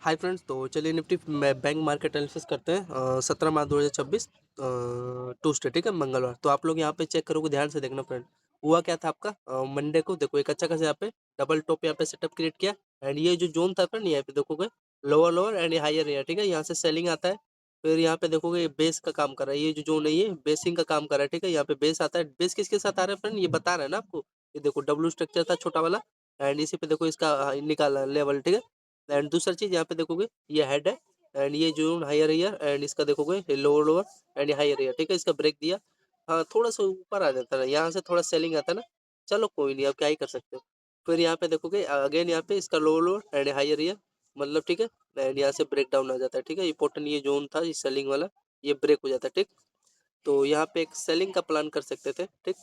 Hi friends, तो चलिए Nifty bank market analysis करते हैं 17 मार्च 2026 ट्यूसडे, ठीक है, मंगलवार। तो आप लोग यहाँ पे चेक करोगे, ध्यान से देखना फ्रेंड। हुआ क्या था आपका मंडे को, देखो एक अच्छा खासा यहाँ पे डबल टॉप यहाँ पे सेटअप क्रिएट किया। एंड ये जो जोन था फ्रेंड, यहाँ पे देखोगे lower lower and higher area, ठीक है, यहाँ से सेलिंग आता है। फिर यहाँ पे देखोगे बेस का काम कर रहा है, ये जो जोन है ये बेसिंग का काम कर रहा है, ठीक है। यहाँ पे बेस आता है, बेस किसके साथ आ रहा है फ्रेंड, ये बता रहा है ना आपको। ये देखो डब्ल्यू स्ट्रक्चर था छोटा वाला, एंड इसी पे देखो इसका निकाला लेवल, ठीक है। एंड दूसरा चीज यहाँ पे देखोगे ये हेड है, एंड ये जो हायर ईयर, एंड इसका देखोगे lower lower and higher year, ठीक है। इसका ब्रेक दिया, हाँ थोड़ा सा ऊपर आ जाता है, यहाँ से थोड़ा सेलिंग आता है ना। चलो कोई नहीं, आप क्या ही कर सकते हो। फिर यहाँ पे देखोगे अगेन यहाँ पे इसका lower lower and higher year, मतलब ठीक है। एंड यहाँ से ब्रेक डाउन आ जाता है, ठीक है। इंपॉर्टेंट ये जोन था, ये सेलिंग वाला, ये ब्रेक हो जाता है, ठीक। तो यहाँ पे एक सेलिंग का प्लान कर सकते थे, ठीक,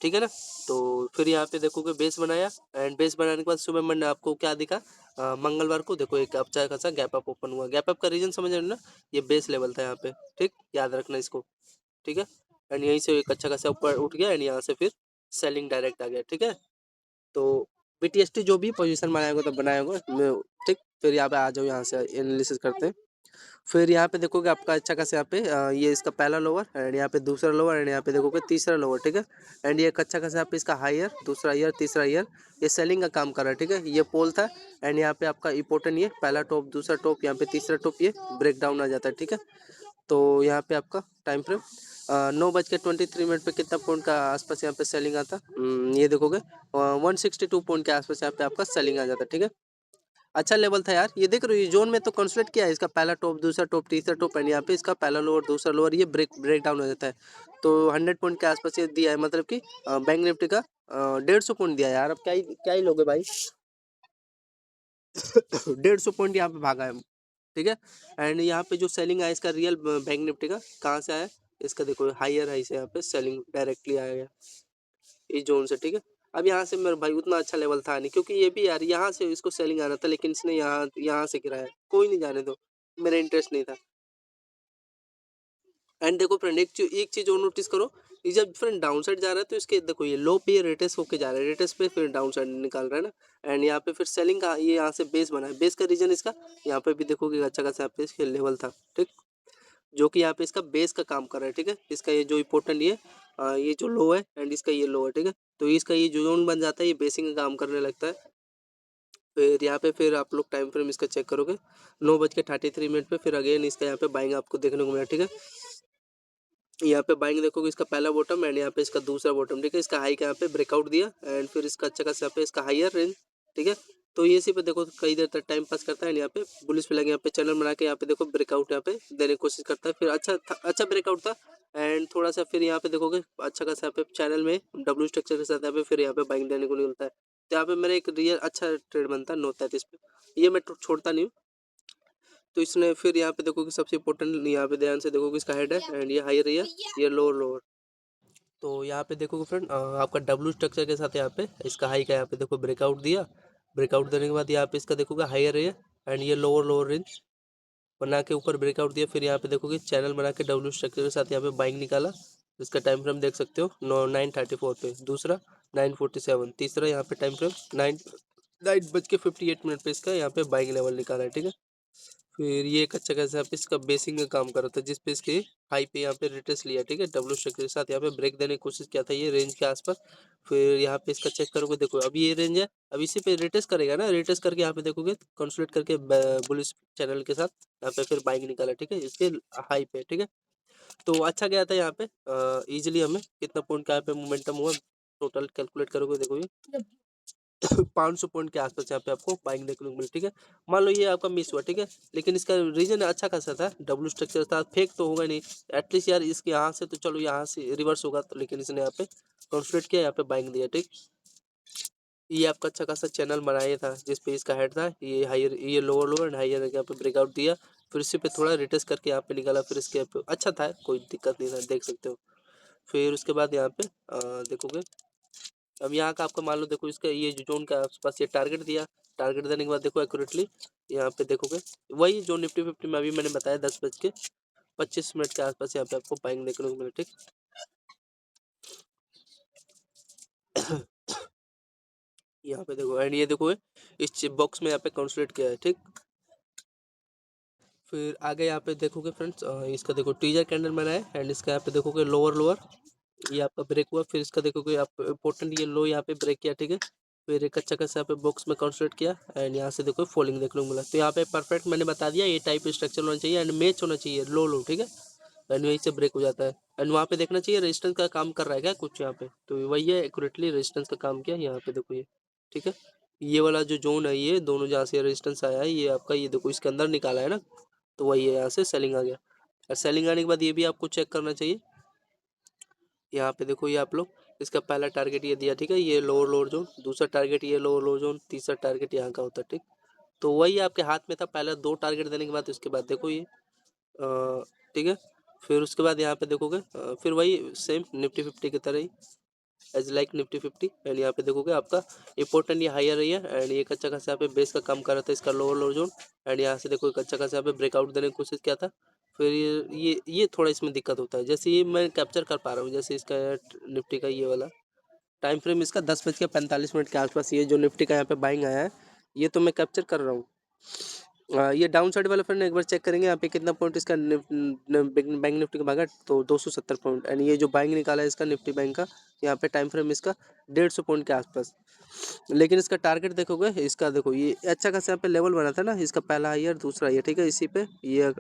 ठीक है ना। तो फिर यहाँ पे देखोगे बेस बनाया, एंड बेस बनाने के बाद सुबह मैंने आपको क्या दिखा, मंगलवार को देखो एक अच्छा खासा गैप अप ओपन हुआ। गैप अप का रीजन समझ रहे हो ना, ये बेस लेवल था यहाँ पे, ठीक, याद रखना इसको, ठीक है। एंड यहीं से एक अच्छा खासा ऊपर उठ गया, एंड यहाँ से फिर सेलिंग डायरेक्ट आ गया, ठीक है। तो बीटीएसटी जो भी पोजीशन बनाएगा तो बनाएगा, ठीक। फिर यहाँ पे आ जाओ, यहाँ से एनालिसिस करते हैं। फिर यहाँ पे देखोगे आपका अच्छा खासा यहाँ पे ये इसका पहला लोअर, एंड यहाँ पे दूसरा लोअर, एंड यहाँ पे देखोगे तीसरा लोअर, ठीक है। एंड ये एक अच्छा खासा यहाँ पे इसका हायर, दूसरा ईयर, तीसरा ईयर, ये सेलिंग का काम कर रहा है, ठीक है। ये पोल था, एंड यहाँ पे आपका इंपॉर्टेंट ये पहला टॉप, दूसरा टॉप, यहाँ पे तीसरा टॉप, ये ब्रेक डाउन आ जाता है, ठीक है। तो यहाँ पे आपका टाइम फ्रेम 9:23 पे कितना पॉइंट का आसपास यहाँ पे सेलिंग आता, ये देखोगे 162 पॉइंट के आसपास यहाँ पे आपका सेलिंग आ जाता है, ठीक है। अच्छा लेवल था यार, ये देख रहे हो, ये जोन में तो कंसोलिडेट किया है, इसका पहला टॉप, दूसरा टॉप, तीसरा टॉप, एंड यहाँ पे इसका पहला लोअर, दूसरा लोअर, ये ब्रेक डाउन हो जाता है। तो 100 पॉइंट के आसपास ये दिया है, मतलब कि बैंक निफ्टी का 150 पॉइंट दिया है यार। अब क्या ही लोगे भाई। 150 पॉइंट यहाँ पे भागा है, ठीक है। एंड यहाँ पे जो सेलिंग आया इसका रियल बैंक निफ्टी का कहाँ से आया, इसका देखो हायर हाई से यहाँ पे सेलिंग डायरेक्टली आया इस जोन से, ठीक है। अब यहाँ से मेरे भाई उतना अच्छा लेवल था नहीं, क्योंकि ये भी यार यहाँ से इसको सेलिंग आना था, लेकिन इसने यहाँ यहाँ से गिराया। कोई नहीं, जाने दो, मेरा इंटरेस्ट नहीं था। एंड देखो फ्रेंड, एक चीज और नोटिस करो, ये जब फ्रेंड डाउन साइड जा रहा है तो इसके देखो ये लो पे रेटेस होके जा रहा है, रेटेस पे फिर डाउन साइड निकाल रहा है ना। एंड यहाँ पे फिर सेलिंग का ये यहाँ से बेस बना है, बेस का रीजन इसका यहाँ पे भी देखोगे अच्छा खासा यहाँ पे इसके लेवल था, ठीक, जो कि यहाँ पे इसका बेस का काम कर रहा है, ठीक है। इसका ये जो इंपॉर्टेंट ये जो लो है, एंड इसका ये लो है, ठीक है। तो इसका ये जो जोन बन जाता है, ये बेसिंग का काम करने लगता है। फिर यहाँ पे फिर आप लोग टाइम फ्रेम इसका चेक करोगे 9:33 पे, फिर अगेन इसका यहाँ पे बाइंग आपको देखने को मिला, ठीक है। यहाँ पे बाइंग देखोगे, इसका पहला बॉटम, एंड यहाँ पे इसका दूसरा बॉटम, ठीक है। इसका हाई का यहाँ पे ब्रेकआउट दिया, एंड फिर इसका अच्छा खासा यहाँ पे इसका हायर रेंज, ठीक है। तो ये इसी पे देखो कई देर तक टाइम पास करता है, यहाँ पे बुलिश पे लगे, यहाँ पे चैनल बना के यहाँ पे देखो ब्रेकआउट यहाँ पे देने की कोशिश करता है। फिर अच्छा ब्रेकआउट था, एंड थोड़ा सा फिर यहाँ पे देखोगे अच्छा खासा यहाँ पे चैनल में डब्ल्यू स्ट्रक्चर के साथ यहाँ पे फिर यहाँ पे बाइंग देने को मिलता है। तो यहाँ पे मेरा एक रियल अच्छा ट्रेड बनता है 9:33 पे, ये मैं छोड़ता नहीं हूँ। तो इसने फिर यहाँ पे देखोगे सबसे इंपॉर्टेंट, यहाँ पे ध्यान से देखोगे इसका हेड है, एंड ये हायर है, ये लोअर लोअर। तो यहाँ पे देखोगे फ्रेंड आपका डब्ल्यू स्ट्रक्चर के साथ यहाँ पे इसका हाई का यहाँ पे देखो ब्रेकआउट दिया। ब्रेकआउट देने के बाद यहाँ पे इसका देखोगे हायर है, एंड ये लोअर लोअर रेंज बना के ऊपर ब्रेकआउट दिया। फिर यहाँ पे देखोगे चैनल बना के डब्ल्यू स्ट्रक्चर के साथ यहाँ पे बाइंग निकाला। इसका टाइम फ्रेम देख सकते हो 9:34 पे, दूसरा 9:47, तीसरा यहाँ पे टाइम फ्रेम 9:58 पे इसका यहाँ पे बाइंग लेवल निकाला है, ठीक है। फिर ये एक अच्छा खासा पे इसका बेसिंग का काम कर रहा था, जिस पे इसके हाई पे यहाँ पे रिट्रेस लिया, ठीक है, डब्ल्यू स्ट्रक्चर के साथ यहाँ पे ब्रेक देने की कोशिश किया था ये रेंज के आसपास। फिर यहाँ पे इसका चेक करोगे, देखो अभी ये रेंज है, अब इसी पे रिट्रेस करेगा ना, रिट्रेस करके यहाँ पे देखोगे कंसोलिडेट करके बुलिश चैनल के साथ यहाँ पे फिर बाइंग निकाला, ठीक है, इसके हाई पे, ठीक है। तो अच्छा गया था यहाँ पे इजिली, हमें कितना पॉइंट का यहाँ पे मोमेंटम हुआ, टोटल कैलकुलेट करोगे देखो ये 500 पॉइंट के आसपास यहाँ पे आपको बाइंग देखने को मिली, ठीक है। मान लो ये आपका मिस हुआ, ठीक है, लेकिन इसका रीजन अच्छा खासा था, डब्ल्यू स्ट्रक्चर था, फेक तो होगा नहीं। एटलीस्ट यार इसके यहाँ से तो चलो यहाँ से रिवर्स होगा, तो लेकिन इसने यहाँ पे कंसोलिडेट किया, यहाँ पे बाइंग दिया, ठीक। ये आपका अच्छा खासा चैनल बनाया था, जिसपे इसका हेड था, ये हायर, ये लोअर लोअर एंड हायर यहाँ पे ब्रेकआउट दिया। फिर इसी पे थोड़ा रिटेस्ट करके यहाँ पे निकाला, फिर इसके यहाँ पे अच्छा था, कोई दिक्कत नहीं था, देख सकते हो। फिर उसके बाद यहाँ पे देखोगे, अब यहाँ का आपका मान लो देखो इसका ये जो जोन के आसपास ये टारगेट दिया, टारगेट देने के बाद देखो एक्यूरेटली यहाँ पे देखोगे वही जो निफ्टी फिफ्टी में अभी मैंने बताया 10:25 के आसपास यहाँ पे आपको बाइंग देखने को मिले, ठीक। यहाँ पे देखो, एंड ये देखो इस बॉक्स में यहाँ पे कंसोलिडेट किया है, ठीक। फिर आगे यहाँ पे देखोगे फ्रेंड्स, इसका देखो टीजर कैंडल बना है एंड इसका यहाँ पे देखोगे लोअर लोअर ये आपका ब्रेक हुआ। फिर इसका देखोगे आप इंपॉर्टेंट ये लो यहाँ पे ब्रेक किया, ठीक है। फिर एक अच्छा खासा यहाँ पे बॉक्स में कंसोलिडेट किया एंड यहाँ से देखो फॉलिंग देखने को मिला। तो यहाँ पे परफेक्ट मैंने बता दिया ये टाइप स्ट्रक्चर होना चाहिए एंड मैच होना चाहिए लो लो, ठीक है। एंड वहीं से ब्रेक हो जाता है एंड वहाँ पे देखना चाहिए रेजिस्टेंस का काम कर रहा है क्या कुछ यहाँ पे, तो वही है एक्यूरेटली रेजिस्टेंस का काम किया यहाँ पे देखो ये, ठीक है। ये वाला जो जोन है ये दोनों जहाँ से रेजिस्टेंस आया है ये आपका ये देखो इसके अंदर निकाला है ना, तो वही है यहाँ से सेलिंग आ गया। और सेलिंग आने के बाद ये भी आपको चेक करना चाहिए। यहाँ पे देखो ये आप लोग इसका पहला टारगेट ये दिया, ठीक है, ये लोअर लोअर जोन, दूसरा टारगेट ये लोअर लोअर जोन, तीसरा टारगेट यहाँ का होता है, ठीक। तो वही आपके हाथ में था, पहले 2 टारगेट देने के बाद उसके बाद देखो ये ठीक है। फिर उसके बाद यहाँ पे देखोगे फिर वही सेम निफ्टी 50 की तरह ही एज लाइक निफ्टी 50 एंड यहाँ पे देखोगे आपका इंपॉर्टेंट ये हायर रही है एंड ये अच्छा खासा यहाँ पे बेस का काम कर रहा था इसका लोअर लोअर जोन एंड यहाँ से देखो एक अच्छा खासा यहाँ पे ब्रेकआउट देने की कोशिश किया था। फिर ये थोड़ा इसमें दिक्कत होता है, जैसे ये मैं कैप्चर कर पा रहा हूँ, जैसे इसका निफ्टी का ये वाला टाइम फ्रेम इसका 10:45 के आसपास ये जो निफ्टी का यहाँ पे बाइंग आया है ये तो मैं कैप्चर कर रहा हूँ। ये डाउन साइड वाला फ्रेंड एक बार चेक करेंगे यहाँ पे कितना पॉइंट इसका बैंक निफ्टी का भागा, तो 270 पॉइंट एंड ये जो बाइंग निकाला है इसका निफ्टी बैंक का यहाँ पे टाइम फ्रेम इसका 150 पॉइंट के आसपास। लेकिन इसका टारगेट देखोगे इसका देखो ये अच्छा खासा यहाँ पे लेवल बना था ना, इसका पहला हायर दूसरा हायर, ठीक है। इसी पे ये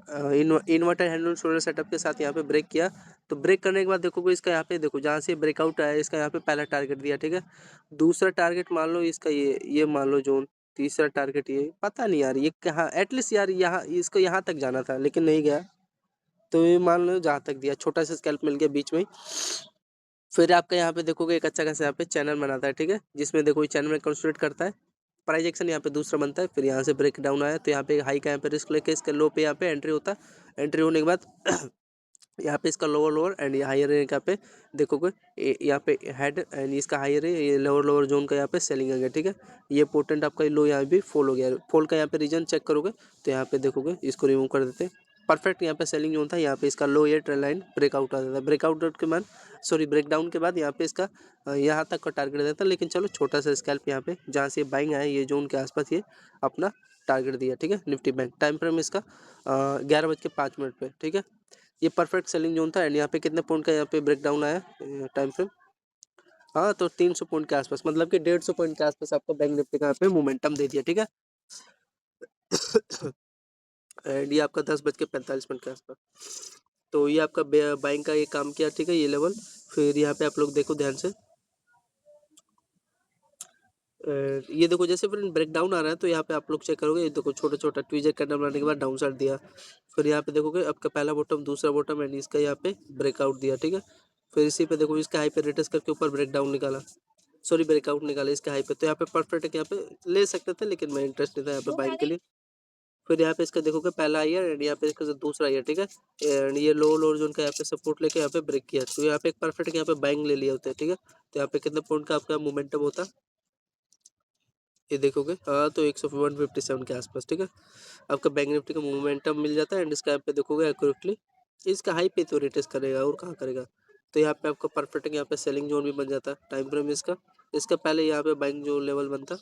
inverter hand on shoulder setup के साथ यहाँ पे ब्रेक किया, तो ब्रेक करने के बाद देखोगे इसका यहाँ पे देखो जहाँ से ब्रेकआउट आया इसका यहाँ पे पहला टारगेट दिया, ठीक है। दूसरा टारगेट मान लो इसका ये मान लो जोन, तीसरा टारगेट ये पता नहीं यार ये कहाँ, एटलीस्ट यार यहाँ इसको यहाँ तक जाना था लेकिन नहीं गया, तो ये मान लो जहाँ तक दिया छोटा सा स्कैल्प मिल गया बीच में ही। फिर आपका यहाँ पे देखोगे एक अच्छा खासा यहाँ पे चैनल बनाता है, ठीक है, जिसमें देखो ये चैनल में कंसोलिडेट करता है, प्राइस एक्शन यहाँ पे दूसरा बनता है। फिर यहाँ से ब्रेक डाउन आया तो यहाँ पे हाई का यहाँ पे रिस्क लेके इसके लो पे यहाँ पे एंट्री होता है। एंट्री होने के बाद यहाँ पे इसका लोअर लोअर एंड ये हायर यहाँ पे देखोगे यहाँ पे हेड एंड इसका हायर है, ये लोअर लोअर जोन का यहाँ पे सेलिंग आ गया, ठीक है। ये पोर्टेंट आपका लो यहाँ भी फॉल हो गया, फॉल का यहाँ पे रीजन चेक करोगे तो यहाँ पे देखोगे इसको रिमूव कर देते हैं। परफेक्ट यहाँ पे सेलिंग जोन था, यहाँ पे इसका लो ये ट्रेंड लाइन ब्रेकआउट आ जाता है, ब्रेकआउट के बाद सॉरी ब्रेकडाउन के बाद यहाँ पे इसका यहाँ तक का टारगेट देता है, लेकिन चलो छोटा सा स्कैल्प यहाँ पे जहाँ से बाइंग आया ये जोन के आसपास ये अपना टारगेट दिया, ठीक है। निफ्टी बैंक टाइम फ्रेम इसका 11:05 पे, ठीक है। ये परफेक्ट सेलिंग जोन था एंड यहाँ पे कितने पॉइंट का यहाँ पे ब्रेकडाउन आया टाइम फ्रेम, हाँ तो 300 पॉइंट के आसपास, मतलब कि 150 पॉइंट के आसपास आपको बैंक निफ्टी का यहाँ पे मोमेंटम दे दिया, ठीक है। एंड ये आपका 10:45 के आसपास, तो ये आपका बाइंग का ये काम किया, ठीक है, ये लेवल। फिर यहाँ पे आप लोग देखो ध्यान से ये देखो जैसे फिर ब्रेक डाउन आ रहा है तो यहाँ पे आप लोग चेक करोगे, ये देखो छोटा छोटा ट्वीजर कैंडल बनाने के बाद डाउन साइड दिया। फिर यहाँ पे देखोगे आपका पहला बॉटम दूसरा बॉटम एंड इसका यहाँ पे ब्रेकआउट दिया, ठीक है। फिर इसी पे देखो इसका हाई पे रिटेस्ट करके ऊपर ब्रेक डाउन निकाला, सॉरी ब्रेकआउट निकाला इसका हाई पे, तो यहाँ पे परफेक्ट है, यहाँ पे ले सकते थे लेकिन मैं इंटरेस्ट नहीं था यहाँ पे बाइंग के लिए। फिर यहाँ पे इसका देखोगे पहला ईयर एंड यहाँ पे इसका दूसरा ईयर, ठीक है। एंड ये लो लो जोन का यहाँ पे सपोर्ट लेके यहाँ पे ब्रेक किया, तो यहाँ पे एक परफेक्ट यहाँ पे बाइंग ले लिया होता है, ठीक है। तो यहाँ पे कितने पॉइंट का आपका मोमेंटम होता ये देखोगे, हाँ तो 157 के आसपास, ठीक है। आपका बैंक निफ्टी का मोमेंटम मिल जाता है एंड इसका यहाँ पे देखोगे एक्यूरेटली इसका हाई पे तो रिटेस्ट करेगा और कहाँ करेगा, तो यहाँ पे आपका परफेक्ट यहाँ पे सेलिंग जोन भी बन जाता है टाइम फ्रेम इसका। इसका पहले यहाँ पे बाइंग जो लेवल बनता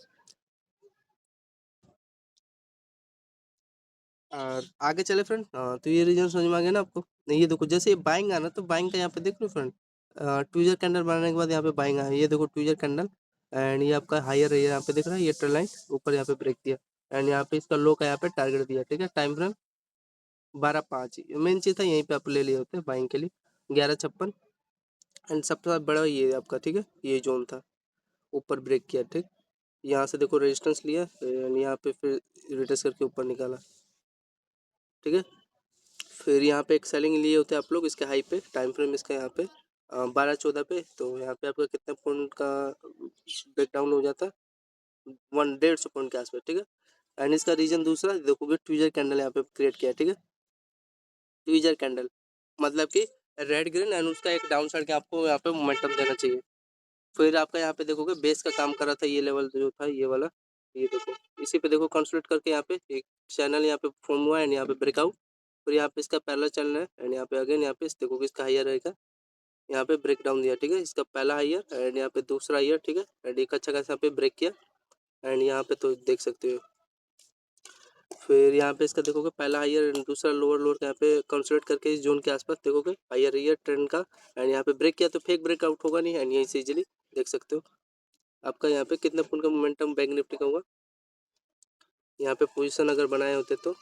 और आगे चले फ्रेंड, तो ये रीजन समझ में आ गया ना आपको। नहीं ये देखो जैसे ये बाइंग आना तो बाइंग का यहाँ पे देख लो फ्रेंड, ट्विजर कैंडल बनाने के बाद यहाँ पे बाइंग आया, ये देखो ट्विजर कैंडल एंड ये आपका हायर है यहाँ पे दिख रहा है, ये ट्रेंड लाइन ऊपर यहाँ पे ब्रेक दिया एंड यहाँ पे इसका लो का यहाँ पे टारगेट दिया, ठीक है। टाइम फ्रेम 12:05, मेन चीज था यहीं पे आप ले लिए होते हैं बाइंग के लिए 11:56 एंड सबसे बड़ा ये आपका, ठीक है, ये जोन था ऊपर ब्रेक किया, ठीक। यहाँ से देखो रेजिस्टेंस लिया एंड यहाँ पे फिर रिटेस्ट करके ऊपर निकाला, ठीक है। फिर यहाँ पे एक सेलिंग लिए होते हैं आप लोग इसके हाई पे, टाइम फ्रेम इसका यहाँ पे 12-14 पे, तो यहाँ पे आपका कितना पॉइंट का ब्रेक डाउन हो जाता है 150 पॉइंट के आसपास, ठीक है। एंड इसका रीजन दूसरा देखोगे ट्विजर कैंडल यहाँ पे क्रिएट किया, ठीक है। ट्विजर कैंडल मतलब कि रेड ग्रीन एंड उसका एक डाउन साइड के आपको यहाँ पे मोमेंटम देना चाहिए। फिर आपका यहाँ पे देखोगे बेस का काम कर रहा था ये लेवल जो था ये वाला, ये देखो इसी पे देखो कंसोलिडेट करके यहाँ पे एक चैनल यहाँ पे फॉर्म हुआ एंड यहाँ पे ब्रेकआउट। फिर यहाँ पे इसका पैरेलल चलना है एंड यहाँ पे अगेन यहाँ पे देखोगे इसका हायर रहेगा, यहाँ पे ब्रेक डाउन दिया, ठीक है। इसका पहला हायर एंड यहाँ पे दूसरा हायर, ठीक है, एंड एक अच्छा खासा यहाँ पे ब्रेक किया एंड यहाँ पे तो देख सकते हो। फिर यहाँ पे इसका देखोगे पहला हायर एंड दूसरा लोअर लोअर यहाँ पे कंसोलिडेट करके इस जोन के आसपास देखोगे हायर हायर ट्रेंड का, एंड यहाँ पे ब्रेक किया तो फेक ब्रेकआउट होगा नहीं, एंड यहीं से इजीली देख सकते हो आपका यहाँ पे कितने पॉइंट का मोमेंटम बैंक निफ्टी का हुआ। यहाँ पे पोजीशन अगर बनाए होते तो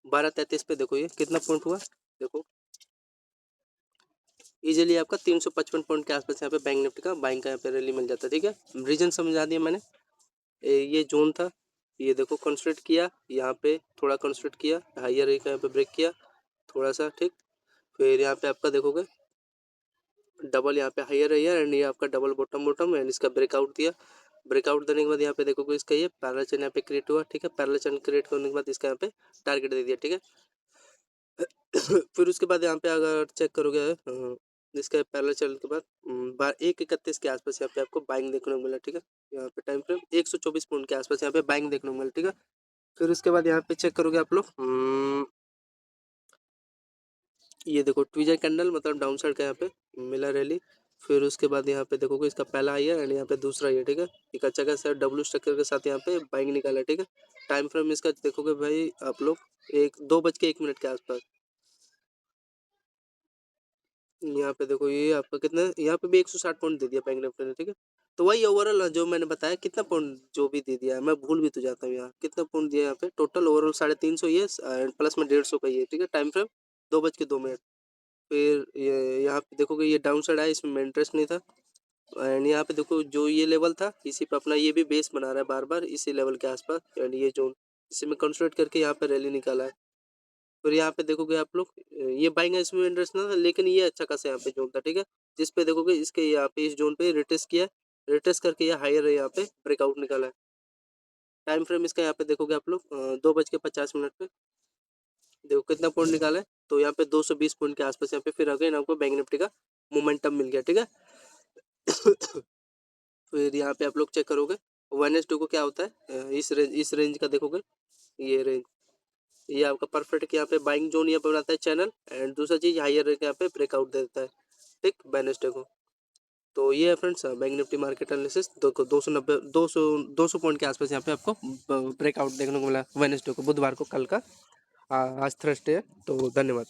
12:33 पे देखो ये कितना पॉइंट हुआ, देखो इजीली आपका 355 पॉइंट के आसपास यहाँ पे बैंक निफ्टी का बाइंग का यहाँ पे रैली मिल जाता है। ठीक है, रीजन समझा दिया मैंने। ये जोन था, ये देखो कंसोलिडेट किया, यहाँ पे थोड़ा कंसोलिडेट किया, हायर यहाँ पे ब्रेक किया थोड़ा सा, ठीक। फिर यहाँ पे आपका देखोगे डबल यहाँ पे हायर हायर एंड ये आपका डबल बॉटम बॉटम एंड इसका ब्रेकआउट दिया। ब्रेकआउट देने के बाद यहाँ पे देखोगे इसका ये पैरेलल चैन यहाँ पे क्रिएट हुआ। ठीक है, पैरेलल चैन क्रिएट करने के बाद इसका यहाँ पे टारगेट दे दिया। ठीक है फिर उसके बाद यहाँ पे अगर चेक करोगे इसका पैरेलल चैनल के बाद 1:31 के आसपास यहाँ पे आपको बाइंग देखने को मिला। ठीक है, यहाँ पे टाइम फ्रेम 124 पॉइंट के आसपास यहाँ पे बाइंग देखने को मिला। ठीक है, फिर उसके बाद यहाँ पे चेक करोगे आप लोग ये देखो ट्विजर कैंडल मतलब डाउन साइड का यहाँ पे मिला रैली। फिर उसके बाद यहाँ पे देखोगे इसका पहला हाई है एंड यहाँ पे दूसरा ये। ठीक है, एक अच्छा खासा डब्ल्यू स्ट्रक्चर के साथ यहाँ पे बाइंग निकाला है। ठीक है, टाइम फ्रेम इसका देखोगे भाई आप लोग 2:01 के आसपास। यहाँ पे देखो ये आपका कितना, यहाँ पे भी 160 पॉइंट दे दिया बैंक निफ्टी ने। ठीक है, तो वही ओवरऑल जो मैंने बताया कितना पॉइंट जो भी दे दिया है, मैं भूल भी तो जाता हूँ यहाँ कितना पॉइंट दिया यहाँ पे टोटल ओवरऑल 350 ये प्लस में 150 का ये। ठीक है, टाइम फ्रेम 2:02। फिर ये यहाँ पे देखोगे ये डाउन साइड आया, इसमें इंटरेस्ट नहीं था। एंड यहाँ पे देखो जो ये लेवल था इसी पे अपना ये भी बेस बना रहा है बार बार इसी लेवल के आसपास, एंड ये जोन इसी में कंसोलिडेट करके यहाँ पे रैली निकाला है। फिर यहाँ पे देखोगे आप लोग ये बाइंग है, इसमें इंटरेस्ट ना था लेकिन ये अच्छा खासा यहाँ पे जोन था। ठीक है, जिस पे देखोगे इसके यहाँ पे इस जोन पे रिटेस्ट किया, रिटेस्ट करके ये हायर यहाँ पे ब्रेकआउट निकाला है। टाइम फ्रेम इसका यहाँ पे देखोगे आप लोग 2:50 पे देखो कितना पॉइंट निकाला है, तो यहाँ पे 220 पॉइंट के आसपास यहाँ पे फिर अगेन आपको बैंक निफ्टी का मोमेंटम मिल गया। ठीक है फिर यहाँ पे आप लोग चेक करोगे वेडनेसडे को क्या होता है इस रेंज का देखोगे ये रेंज, ये आपका परफेक्ट यहाँ पे बाइंग जोन यहाँ पे बनाता है चैनल, एंड दूसरा चीज हायर रेंज यहाँ पे ब्रेकआउट देता है। ठीक, वेडनेसडे को। तो ये है friends bank Nifty market analysis. 200 point के आसपास यहाँ पे आपको ब्रेकआउट देखने को मिला वेडनेसडे को, बुधवार को, कल का। आज थर्सडे है, तो धन्यवाद।